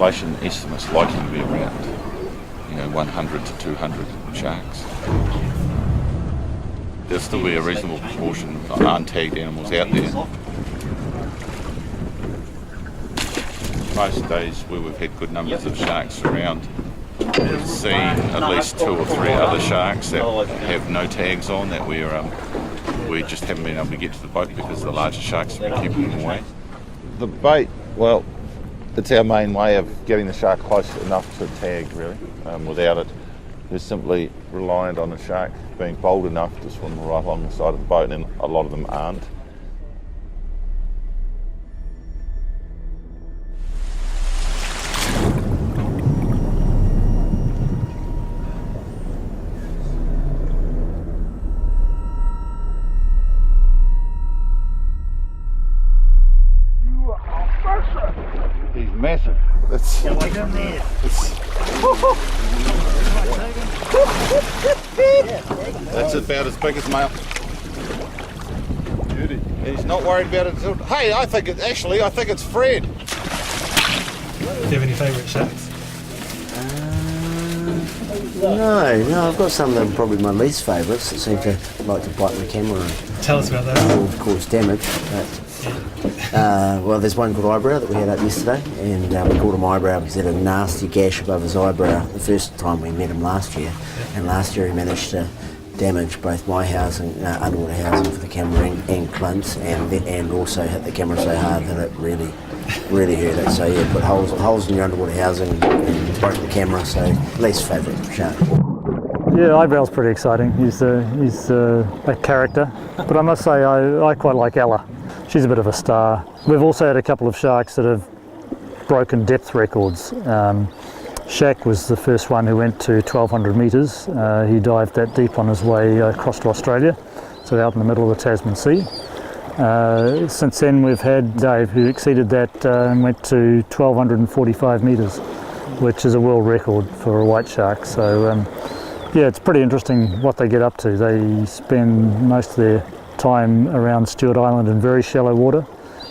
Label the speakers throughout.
Speaker 1: population estimate's likely to be around 100 to 200 sharks. There'll still be a reasonable proportion of untagged animals out there. Most days where we've had good numbers of sharks around, we've seen at least 2 or 3 other sharks that have no tags on that we just haven't been able to get to the boat because the larger sharks have been keeping them away. The bait, well, it's our main way of getting the shark close enough to tag, really. Without it, they're simply reliant on the shark being bold enough to swim right along the side of the boat, and a lot of them aren't. He's massive. That's about as big as male. Beauty. He's not worried about it. Hey, I think it's Fred.
Speaker 2: Do you have any favourite sharks?
Speaker 3: No, I've got some of them, probably my least favourites that seem to like to bite my camera and
Speaker 2: Tell us about those.
Speaker 3: cause damage. Well, there's one called Eyebrow that we had up yesterday, and we called him Eyebrow because he had a nasty gash above his eyebrow the first time we met him last year. And last year he managed to damage both my housing, underwater housing for the camera and Clint's, and also hit the camera so hard that it really hurt it. So yeah, put holes in your underwater housing and broke the camera, so least favourite shark.
Speaker 4: Yeah, Eyebrow's pretty exciting. He's a character, but I must say I quite like Ella. She's a bit of a star. We've also had a couple of sharks that have broken depth records. Shaq was the first one who went to 1,200 metres. He dived that deep on his way across to Australia, so out in the middle of the Tasman Sea. Since then we've had Dave, who exceeded that and went to 1,245 metres, which is a world record for a white shark. So yeah, it's pretty interesting what they get up to. They spend most of their time around Stewart Island in very shallow water.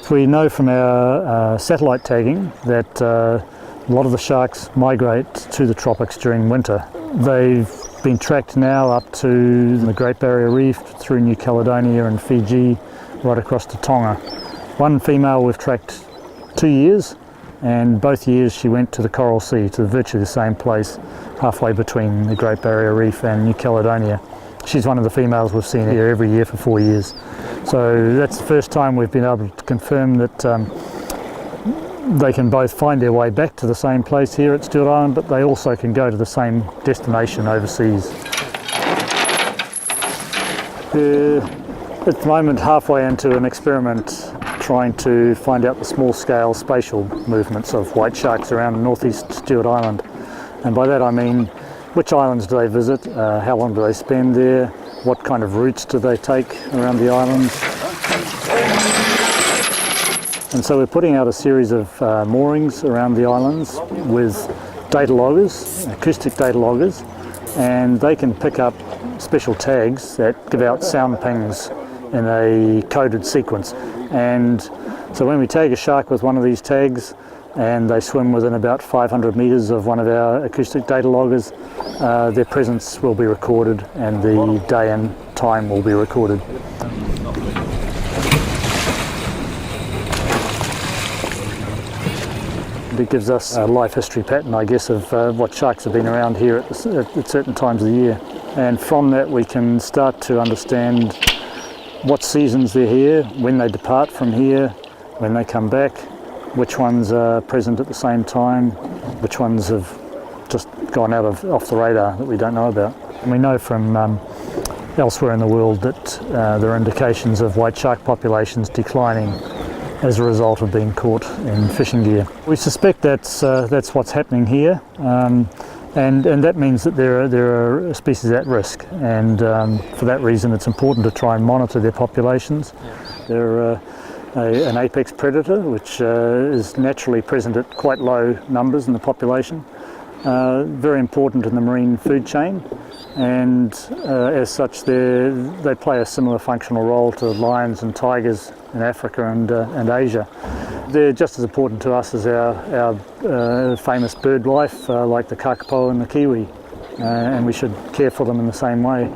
Speaker 4: We know from our satellite tagging that a lot of the sharks migrate to the tropics during winter. They've been tracked now up to the Great Barrier Reef, through New Caledonia and Fiji, right across to Tonga. One female we've tracked 2 years, and both years she went to the Coral Sea, to virtually the same place, halfway between the Great Barrier Reef and New Caledonia. She's one of the females we've seen here every year for 4 years. So that's the first time we've been able to confirm that they can both find their way back to the same place here at Stewart Island, but they also can go to the same destination overseas. We're at the moment halfway into an experiment trying to find out the small-scale spatial movements of white sharks around northeast Stewart Island. And by that I mean, which islands do they visit, how long do they spend there, what kind of routes do they take around the islands. And so we're putting out a series of moorings around the islands with data loggers, acoustic data loggers, and they can pick up special tags that give out sound pings in a coded sequence. And so when we tag a shark with one of these tags and they swim within about 500 metres of one of our acoustic data loggers, their presence will be recorded and the day and time will be recorded. It gives us a life history pattern, I guess, of what sharks have been around here at certain times of the year. And from that we can start to understand what seasons they're here, when they depart from here, when they come back, which ones are present at the same time, which ones have just gone off the radar that we don't know about. And we know from elsewhere in the world that there are indications of white shark populations declining as a result of being caught in fishing gear. We suspect that's what's happening here, and that means that there are species at risk, and for that reason it's important to try and monitor their populations. They're an apex predator which is naturally present at quite low numbers in the population, very important in the marine food chain, and as such they play a similar functional role to lions and tigers in Africa and Asia. they're just as important to us as our famous bird life, like the kakapo and the kiwi, and we should care for them in the same way.